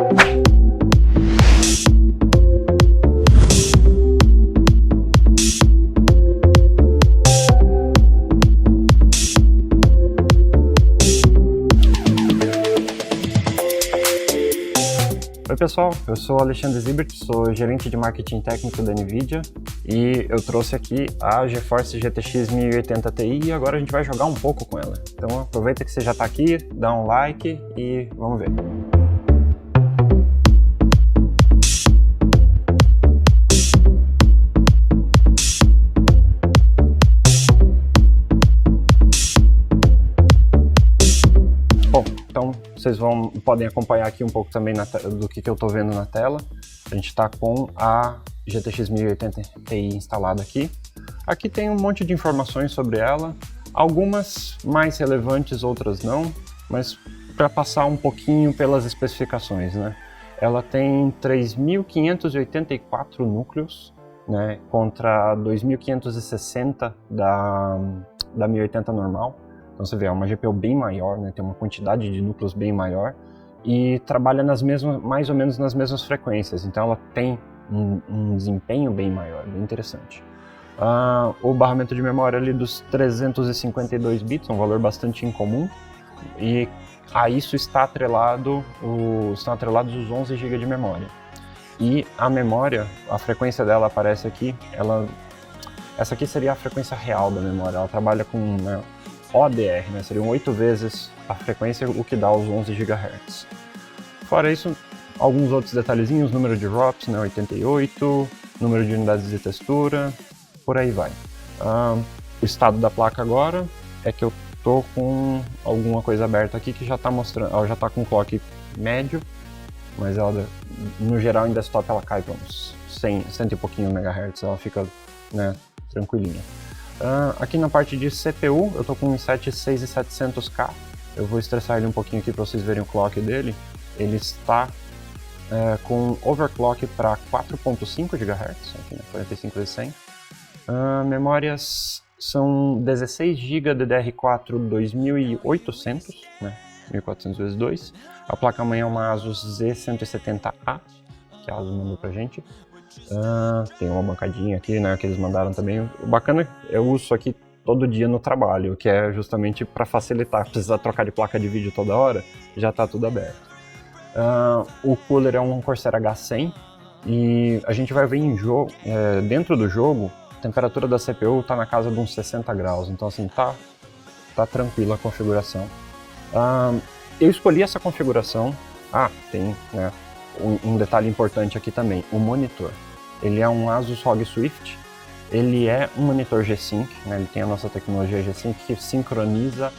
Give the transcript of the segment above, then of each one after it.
Oi pessoal, eu sou Alexandre Zibert, sou gerente de marketing técnico da NVIDIA e eu trouxe aqui a GeForce GTX 1080 Ti e agora a gente vai jogar um pouco com ela. Então aproveita que você já está aqui, dá um like e vamos ver. Bom, então vocês podem acompanhar aqui um pouco também do que eu estou vendo na tela. A gente está com a GTX 1080 Ti instalada aqui. Aqui tem um monte de informações sobre ela, algumas mais relevantes, outras não, mas para passar um pouquinho pelas especificações, né? Ela tem 3.584 núcleos, né, contra 2.560 da 1080 normal. Então você vê, é uma GPU bem maior, né? Tem uma quantidade de núcleos bem maior e trabalha mais ou menos nas mesmas frequências, então ela tem um desempenho bem maior, bem interessante. O barramento de memória ali dos 352 bits, um valor bastante incomum, e a isso estão atrelados os 11 GB de memória. E a memória, a frequência dela aparece aqui, essa aqui seria a frequência real da memória, ela trabalha com, né, ODR, né? Seriam 8 vezes a frequência, o que dá os 11 GHz. Fora isso, alguns outros detalhezinhos, número de ROPs, né, 88, número de unidades de textura, por aí vai. O estado da placa agora é que eu tô com alguma coisa aberta aqui que já está mostrando, ela já está com clock médio, mas ela, no geral em desktop ela cai para uns 100 e pouquinho MHz, ela fica, né, tranquilinha. Aqui na parte de CPU, eu tô com um i7 6700K, eu vou estressar ele um pouquinho aqui para vocês verem o clock dele. Ele está com overclock para 4.5 GHz, aqui, né, 45 vezes 100. Memórias são 16 GB DDR4 2800, né, 1400 vezes 2. A placa-mãe é uma Asus Z170A, que a Asus mandou pra gente. Tem uma bancadinha aqui, né, que eles mandaram também. O bacana, eu uso isso aqui todo dia no trabalho, que é justamente para facilitar, precisar trocar de placa de vídeo toda hora, já está tudo aberto. O cooler é um Corsair H100 e a gente vai ver dentro do jogo, a temperatura da CPU está na casa de uns 60 graus, então assim, tá tranquila a configuração. Eu escolhi essa configuração, tem, né, um detalhe importante aqui também, o monitor. Ele é um Asus ROG Swift, ele é um monitor G-Sync, né, ele tem a nossa tecnologia G-Sync que sincroniza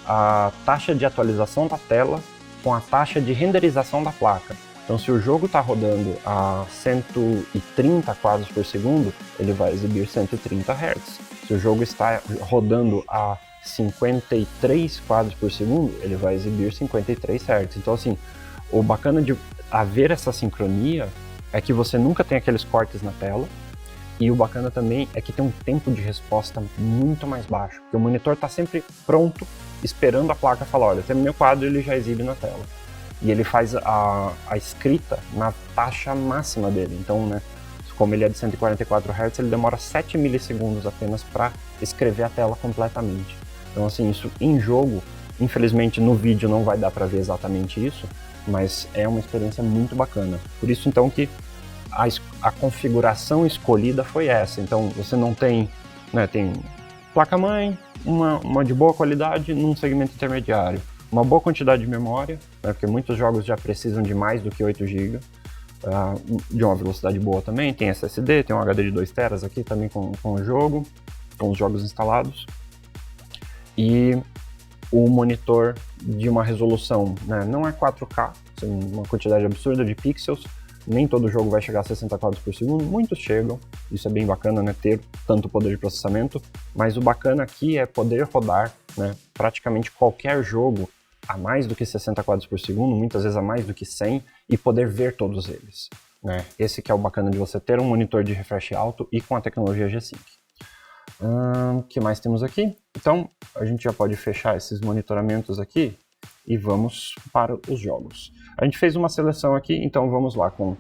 a taxa de atualização da tela com a taxa de renderização da placa. Então se o jogo está rodando a 130 quadros por segundo, ele vai exibir 130 Hz. Se o jogo está rodando a 53 quadros por segundo, ele vai exibir 53 Hz. Então assim, o bacana de haver essa sincronia é que você nunca tem aqueles cortes na tela, e o bacana também é que tem um tempo de resposta muito mais baixo, porque o monitor está sempre pronto, esperando a placa falar, olha, terminei o quadro, ele já exibe na tela. E ele faz a escrita na taxa máxima dele, então, né, como ele é de 144 Hz, ele demora 7 milissegundos apenas para escrever a tela completamente. Então assim, isso em jogo, infelizmente no vídeo não vai dar para ver exatamente isso, mas é uma experiência muito bacana. Por isso então que a configuração escolhida foi essa. Então você não tem, né, tem placa-mãe, uma de boa qualidade num segmento intermediário, uma boa quantidade de memória, né, porque muitos jogos já precisam de mais do que 8 GB, de uma velocidade boa também, tem SSD, tem um HD de 2 TB aqui também com o jogo, com os jogos instalados, e o monitor de uma resolução, né, não é 4K, uma quantidade absurda de pixels, nem todo jogo vai chegar a 60 quadros por segundo, muitos chegam, isso é bem bacana, né, ter tanto poder de processamento, mas o bacana aqui é poder rodar, né, praticamente qualquer jogo a mais do que 60 quadros por segundo, muitas vezes a mais do que 100, e poder ver todos eles, né. Esse que é o bacana de você ter um monitor de refresh alto e com a tecnologia G-Sync. O que mais temos aqui? Então, a gente já pode fechar esses monitoramentos aqui e vamos para os jogos. A gente fez uma seleção aqui, então vamos lá com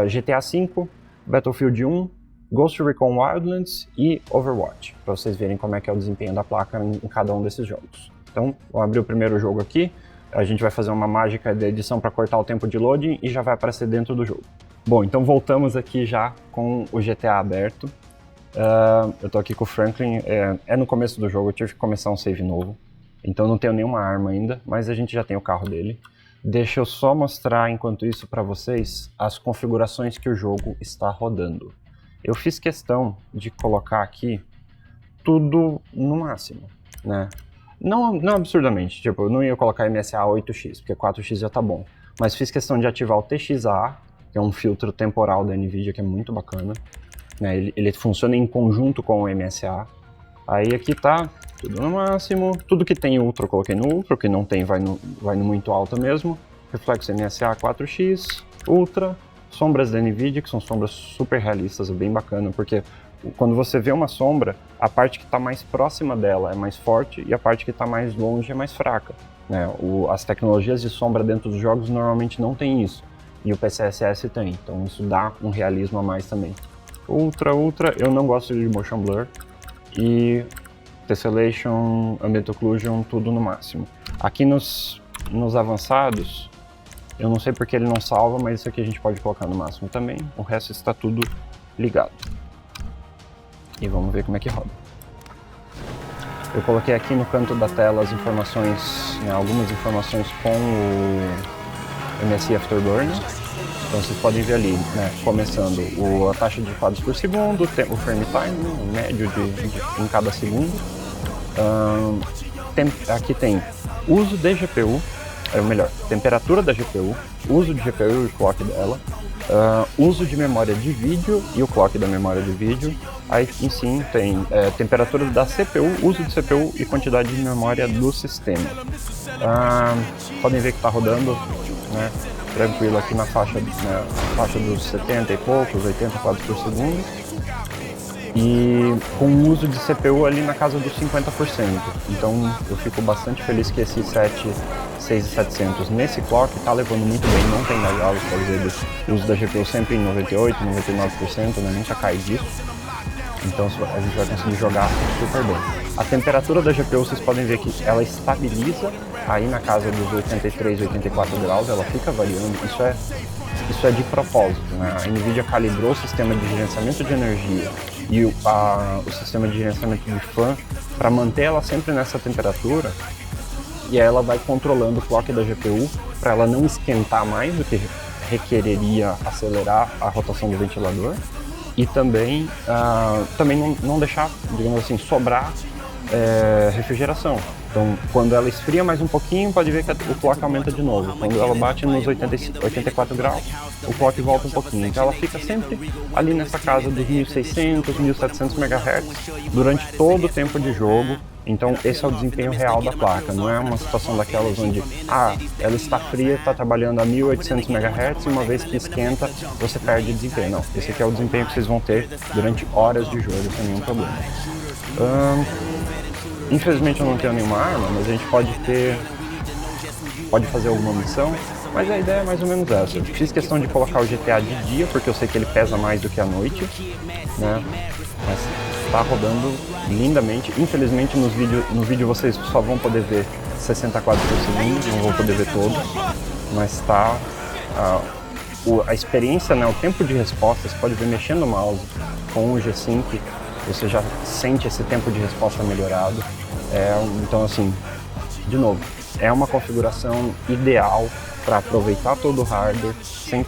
GTA V, Battlefield 1, Ghost Recon Wildlands e Overwatch, para vocês verem como é que é o desempenho da placa em cada um desses jogos. Então, vou abrir o primeiro jogo aqui, a gente vai fazer uma mágica de edição para cortar o tempo de loading e já vai aparecer dentro do jogo. Bom, então voltamos aqui já com o GTA aberto. Eu tô aqui com o Franklin, é no começo do jogo, eu tive que começar um save novo, então não tenho nenhuma arma ainda, mas a gente já tem o carro dele. Deixa eu só mostrar, enquanto isso, para vocês as configurações que o jogo está rodando. Eu fiz questão de colocar aqui tudo no máximo, né? Não absurdamente, tipo, eu não ia colocar MSA 8x, porque 4x já tá bom. Mas fiz questão de ativar o TXA, que é um filtro temporal da NVIDIA que é muito bacana. Né? Ele funciona em conjunto com o MSA. Aí aqui tá tudo no máximo. Tudo que tem Ultra eu coloquei no Ultra, o que não tem vai no muito alto mesmo. Reflexo MSA 4x, Ultra. Sombras da NVIDIA, que são sombras super realistas, é bem bacana, porque quando você vê uma sombra, a parte que está mais próxima dela é mais forte e a parte que está mais longe é mais fraca. Né? As tecnologias de sombra dentro dos jogos normalmente não tem isso, e o PCSS tem, então isso dá um realismo a mais também. Ultra, eu não gosto de Motion Blur, e Tessellation, Ambient Occlusion, tudo no máximo. Aqui nos avançados, eu não sei porque ele não salva, mas isso aqui a gente pode colocar no máximo também. O resto está tudo ligado. E vamos ver como é que roda. Eu coloquei aqui no canto da tela as informações, né, algumas informações com o MSI Afterburner. Então vocês podem ver ali, né, começando a taxa de quadros por segundo, o frame time, o médio em cada segundo. Aqui tem uso de GPU. Melhor, temperatura da GPU, uso de GPU e o clock dela, uso de memória de vídeo e o clock da memória de vídeo. Aí sim tem temperatura da CPU, uso de CPU e quantidade de memória do sistema. Podem ver que está rodando, né, tranquilo aqui na faixa dos 70 e poucos, 80 quadros por segundo. E com o uso de CPU ali na casa dos 50%. Então eu fico bastante feliz que esse 6700 nesse clock está levando muito bem, não tem gargalos, quer dizer, o uso da GPU sempre em 98%, 99%, né? Nunca cai disso. Então a gente vai conseguir jogar super bem. A temperatura da GPU, vocês podem ver que ela estabiliza aí na casa dos 83, 84 graus, ela fica variando, isso é de propósito, né? A NVIDIA calibrou o sistema de gerenciamento de energia e o sistema de gerenciamento de fan para manter ela sempre nessa temperatura, e aí ela vai controlando o clock da GPU para ela não esquentar mais do que requereria acelerar a rotação do ventilador, e também não deixar, digamos assim, sobrar refrigeração. Então, quando ela esfria mais um pouquinho, pode ver que o clock aumenta de novo. Quando ela bate nos 84 graus, o clock volta um pouquinho. Então, ela fica sempre ali nessa casa dos 1600, 1700 MHz durante todo o tempo de jogo. Então, esse é o desempenho real da placa. Não é uma situação daquelas onde ela está fria, está trabalhando a 1800 MHz e uma vez que esquenta, você perde desempenho. Não, esse aqui é o desempenho que vocês vão ter durante horas de jogo, sem nenhum problema. Infelizmente eu não tenho nenhuma arma, mas a gente pode fazer alguma missão, mas a ideia é mais ou menos essa. Eu fiz questão de colocar o GTA de dia, porque eu sei que ele pesa mais do que à noite, né? Mas está rodando lindamente. Infelizmente no vídeo vocês só vão poder ver 60 quadros por segundo, não vão poder ver todos, mas está a experiência, né, o tempo de resposta, você pode ver mexendo o mouse com o G5, você já sente esse tempo de resposta melhorado. Então assim, de novo, é uma configuração ideal para aproveitar todo o hardware, sem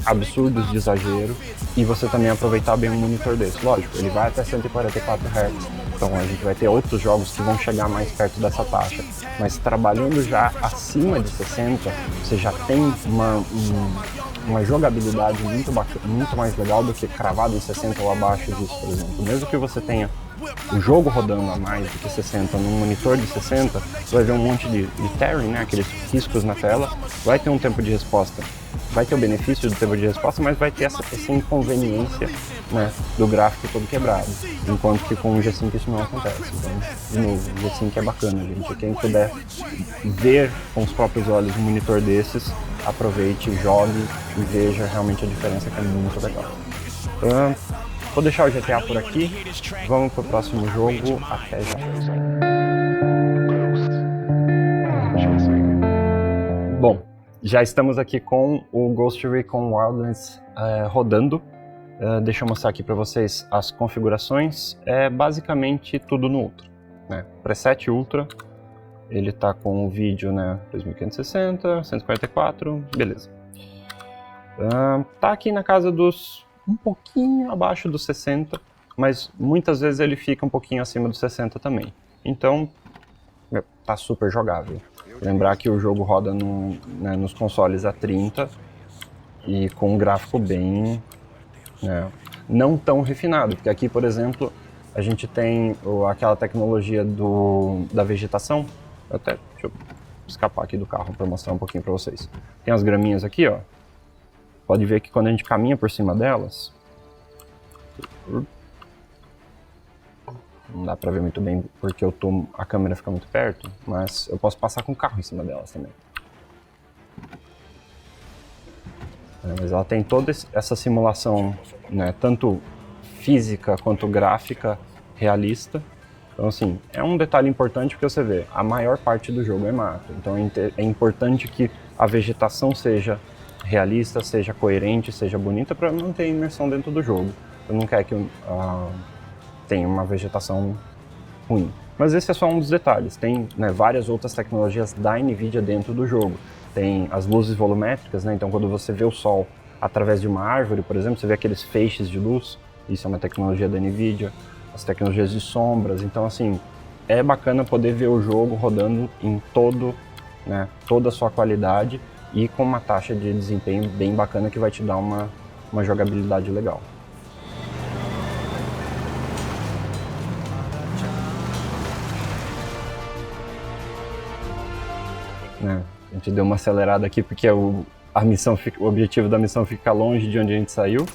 absurdos de exagero, e você também aproveitar bem um monitor desse. Lógico, ele vai até 144 Hz, então a gente vai ter outros jogos que vão chegar mais perto dessa taxa, mas trabalhando já acima de 60, você já tem uma jogabilidade muito bacana, muito mais legal do que cravado em 60 ou abaixo disso, por exemplo. Mesmo que você tenha o jogo rodando a mais do que 60 num monitor de 60, você vai ver um monte de tearing, né, aqueles riscos na tela, vai ter um tempo de resposta, vai ter o benefício do tempo de resposta, mas vai ter essa inconveniência, né, do gráfico todo quebrado, enquanto que com o G5 isso não acontece. Então, de novo, o G5 é bacana, gente. Quem puder ver com os próprios olhos um monitor desses, aproveite, jogue e veja realmente a diferença, que é muito legal. Vou deixar o GTA por aqui, vamos pro próximo jogo, até já. Bom, já estamos aqui com o Ghost Recon Wildlands rodando. Deixa eu mostrar aqui para vocês as configurações. É basicamente tudo no Ultra, né? Preset Ultra, ele tá com o vídeo, né, 2560, 144, beleza. Tá aqui na casa dos um pouquinho abaixo dos 60, mas muitas vezes ele fica um pouquinho acima dos 60 também. Então, tá super jogável. Lembrar que o jogo roda né, nos consoles a 30 e com um gráfico bem, né, não tão refinado, porque aqui, por exemplo, a gente tem aquela tecnologia da vegetação. Deixa eu escapar aqui do carro para mostrar um pouquinho para vocês. Tem as graminhas aqui, ó. Pode ver que quando a gente caminha por cima delas, não dá pra ver muito bem porque a câmera fica muito perto, mas eu posso passar com o carro em cima delas também. Mas ela tem toda essa simulação, né, tanto física quanto gráfica, realista. Então, assim, é um detalhe importante porque você vê, a maior parte do jogo é mato. Então é importante que a vegetação seja realista, seja coerente, seja bonita para manter a imersão dentro do jogo. Eu não quero que tenha uma vegetação ruim. Mas esse é só um dos detalhes. Tem, né, várias outras tecnologias da NVIDIA dentro do jogo. Tem as luzes volumétricas, né? Então quando você vê o sol através de uma árvore, por exemplo, você vê aqueles feixes de luz. Isso é uma tecnologia da NVIDIA. As tecnologias de sombras. Então, assim, é bacana poder ver o jogo rodando em toda a sua qualidade e com uma taxa de desempenho bem bacana que vai te dar uma jogabilidade legal. A gente deu uma acelerada aqui porque o objetivo da missão fica longe de onde a gente saiu,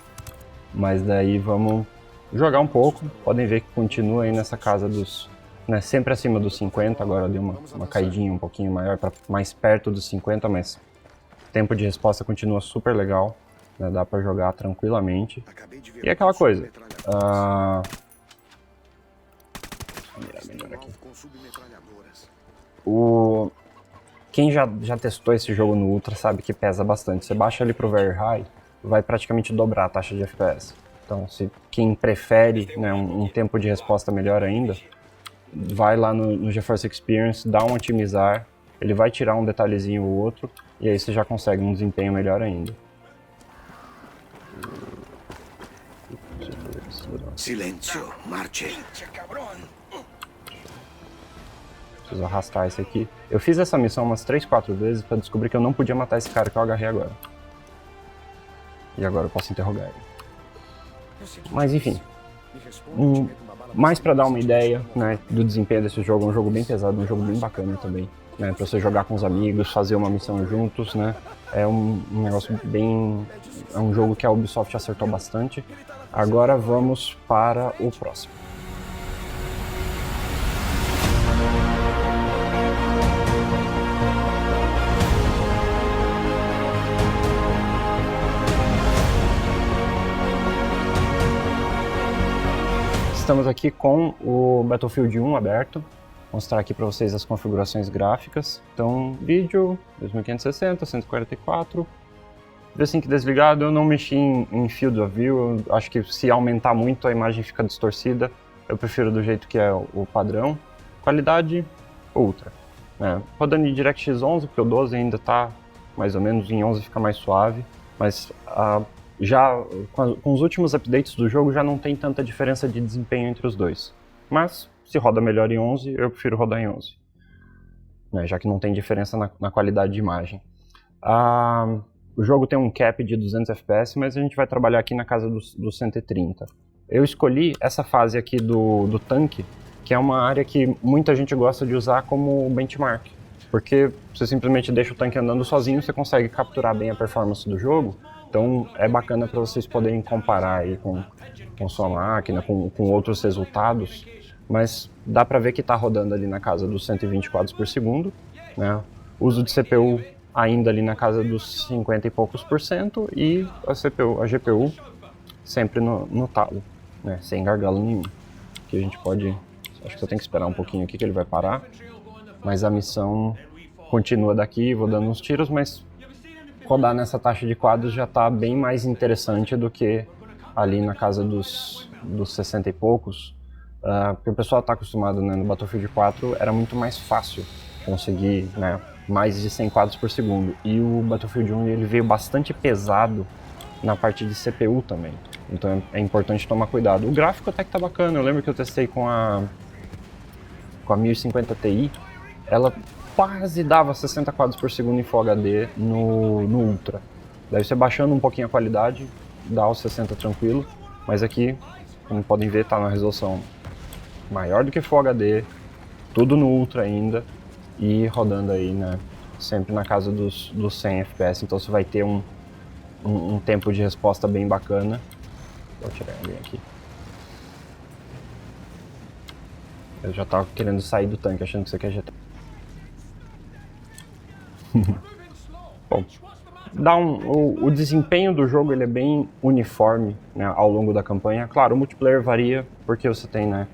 mas daí vamos jogar um pouco. Podem ver que continua aí nessa casa dos, né, sempre acima dos 50, agora deu uma caidinha um pouquinho maior para mais perto dos 50, mas o tempo de resposta continua super legal, né, dá para jogar tranquilamente. E é aquela coisa, quem já testou esse jogo no Ultra sabe que pesa bastante. Você baixa ele pro Very High, vai praticamente dobrar a taxa de FPS. Então, se quem prefere, né, um tempo de resposta melhor ainda, vai lá no GeForce Experience, dá um otimizar, ele vai tirar um detalhezinho ou outro, e aí você já consegue um desempenho melhor ainda. Silêncio, marche. Preciso arrastar esse aqui. Eu fiz essa missão umas 3, 4 vezes pra descobrir que eu não podia matar esse cara que eu agarrei agora. E agora eu posso interrogar ele. Mas enfim, mais pra dar uma ideia, né, do desempenho desse jogo, é um jogo bem pesado, um jogo bem bacana também, né, pra você jogar com os amigos, fazer uma missão juntos, né, é um negócio bem... é um jogo que a Ubisoft acertou bastante. Agora vamos para o próximo. Estamos aqui com o Battlefield 1 aberto. Vou mostrar aqui para vocês as configurações gráficas. Então, vídeo 2560, 144. V5 desligado, eu não mexi em Field of View. Eu acho que se aumentar muito a imagem fica distorcida. Eu prefiro do jeito que é o padrão. Qualidade Ultra. Rodando em DirectX 11, porque o 12 ainda está mais ou menos, em 11 fica mais suave. Mas já com os últimos updates do jogo já não tem tanta diferença de desempenho entre os dois. Mas se roda melhor em 11, eu prefiro rodar em 11. Já que não tem diferença na qualidade de imagem. O jogo tem um cap de 200 FPS, mas a gente vai trabalhar aqui na casa dos 130. eu escolhi essa fase aqui do tanque, que é uma área que muita gente gosta de usar como benchmark, porque você simplesmente deixa o tanque andando sozinho, você consegue capturar bem a performance do jogo, então é bacana para vocês poderem comparar aí com sua máquina, com outros resultados, mas dá para ver que está rodando ali na casa dos 120 quadros por segundo, né? Uso de CPU ainda ali na casa dos 50 e poucos % e a GPU sempre no talo, né? Sem gargalo nenhum. Aqui a gente pode, acho que eu tenho que esperar um pouquinho aqui que ele vai parar, mas a missão continua daqui, vou dando uns tiros, mas rodar nessa taxa de quadros já está bem mais interessante do que ali na casa dos 60 e poucos, porque o pessoal está acostumado, né, no Battlefield 4 era muito mais fácil conseguir, né, mais de 100 quadros por segundo, e o Battlefield 1 ele veio bastante pesado na parte de CPU também, então é importante tomar cuidado. O gráfico até que tá bacana, eu lembro que eu testei com a 1050 Ti, ela quase dava 60 quadros por segundo em Full HD no Ultra. Daí você baixando um pouquinho a qualidade, dá os 60 tranquilo, mas aqui, como podem ver, tá na resolução maior do que Full HD, tudo no Ultra ainda, e rodando aí, né, sempre na casa dos 100 FPS, então você vai ter um tempo de resposta bem bacana. Vou tirar alguém aqui. Eu já tava querendo sair do tanque, achando que isso aqui é GT. Bom, o desempenho do jogo ele é bem uniforme, né, ao longo da campanha. Claro, o multiplayer varia, porque você tem, né,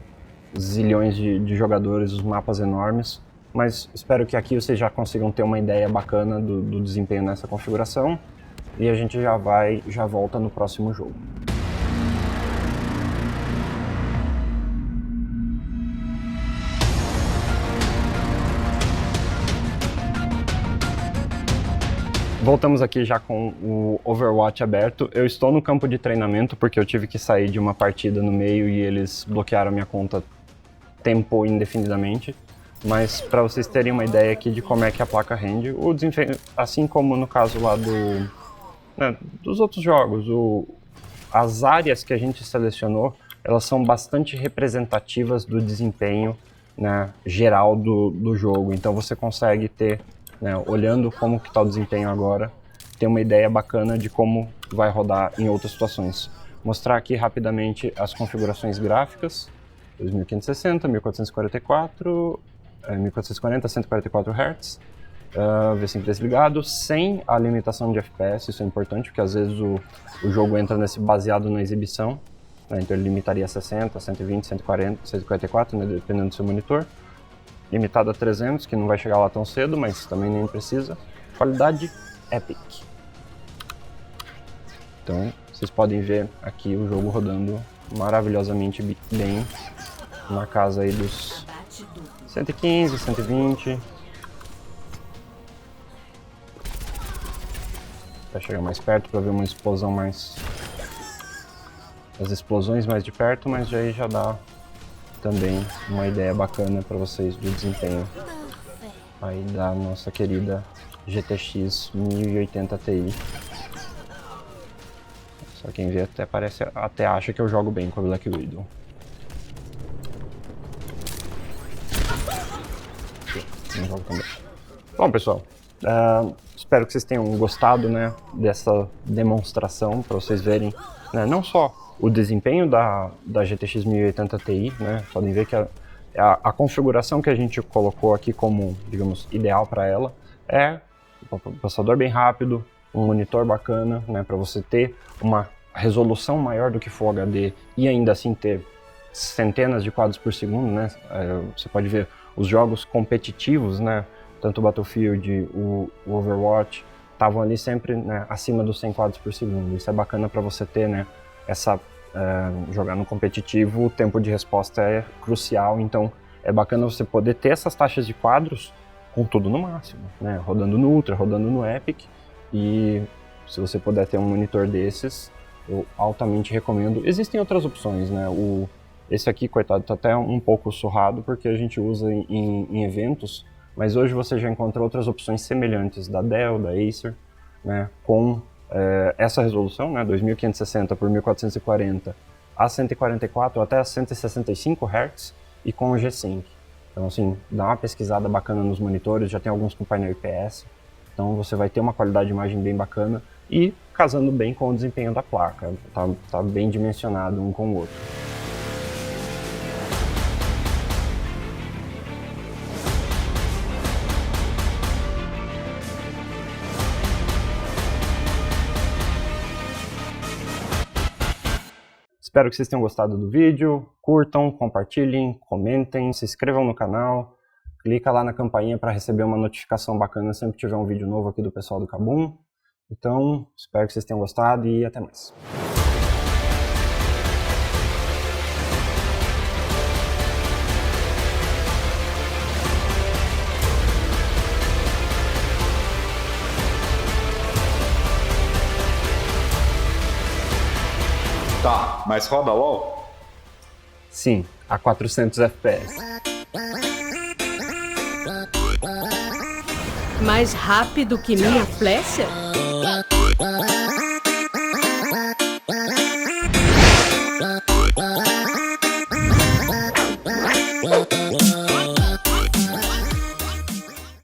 zilhões de jogadores, os mapas enormes, mas espero que aqui vocês já consigam ter uma ideia bacana do desempenho nessa configuração, e a gente já volta no próximo jogo. Voltamos aqui já com o Overwatch aberto. Eu estou no campo de treinamento porque eu tive que sair de uma partida no meio e eles bloquearam a minha conta tempo indefinidamente. Mas para vocês terem uma ideia aqui de como é que a placa rende, o desempenho, assim como no caso lá dos outros jogos, as áreas que a gente selecionou, elas são bastante representativas do desempenho, né, geral do jogo. Então você consegue ter, né, olhando como que está o desempenho agora, ter uma ideia bacana de como vai rodar em outras situações. Mostrar aqui rapidamente as configurações gráficas, 2560, 1444, 1440, 144 Hz, V5 desligado, sem a limitação de FPS, isso é importante, porque às vezes o jogo entra nesse baseado na exibição, né, então ele limitaria a 60, 120, 140, 144, né, dependendo do seu monitor. Limitado a 300, que não vai chegar lá tão cedo, mas também nem precisa. Qualidade Epic. Então, vocês podem ver aqui o jogo rodando maravilhosamente bem, na casa aí dos 115, 120. Vai chegar mais perto para ver uma explosão mais... as explosões mais de perto, mas aí já dá também uma ideia bacana para vocês do desempenho aí da nossa querida GTX 1080 Ti. Só quem vê até acha que eu jogo bem com a Black Widow. Não jogo tão bem. Bom, pessoal, espero que vocês tenham gostado, né, dessa demonstração, para vocês verem, né, não só o desempenho da GTX 1080 Ti, né? Podem ver que a configuração que a gente colocou aqui como, digamos, ideal para ela é um processador bem rápido, um monitor bacana, né? Para você ter uma resolução maior do que Full HD e ainda assim ter centenas de quadros por segundo, né? Você pode ver os jogos competitivos, né? Tanto o Battlefield, o Overwatch, estavam ali sempre, né, acima dos 100 quadros por segundo. Isso é bacana para você ter, né? Jogar no competitivo, o tempo de resposta é crucial, então é bacana você poder ter essas taxas de quadros com tudo no máximo, né? Rodando no Ultra, rodando no Epic, e se você puder ter um monitor desses, eu altamente recomendo. Existem outras opções, né? Esse aqui, coitado, tá até um pouco surrado porque a gente usa em eventos, mas hoje você já encontra outras opções semelhantes da Dell, da Acer, né? Com essa resolução, né, 2560 por 1440 a 144 ou até a 165 Hz e com o G-Sync. Então assim, dá uma pesquisada bacana nos monitores, já tem alguns com painel IPS, então você vai ter uma qualidade de imagem bem bacana e casando bem com o desempenho da placa, tá bem dimensionado um com o outro. Espero que vocês tenham gostado do vídeo, curtam, compartilhem, comentem, se inscrevam no canal, clica lá na campainha para receber uma notificação bacana sempre que tiver um vídeo novo aqui do pessoal do Kabum. Então, espero que vocês tenham gostado e até mais. Tá, mas roda LOL? Sim, a 400 FPS. Mais rápido que minha flecha?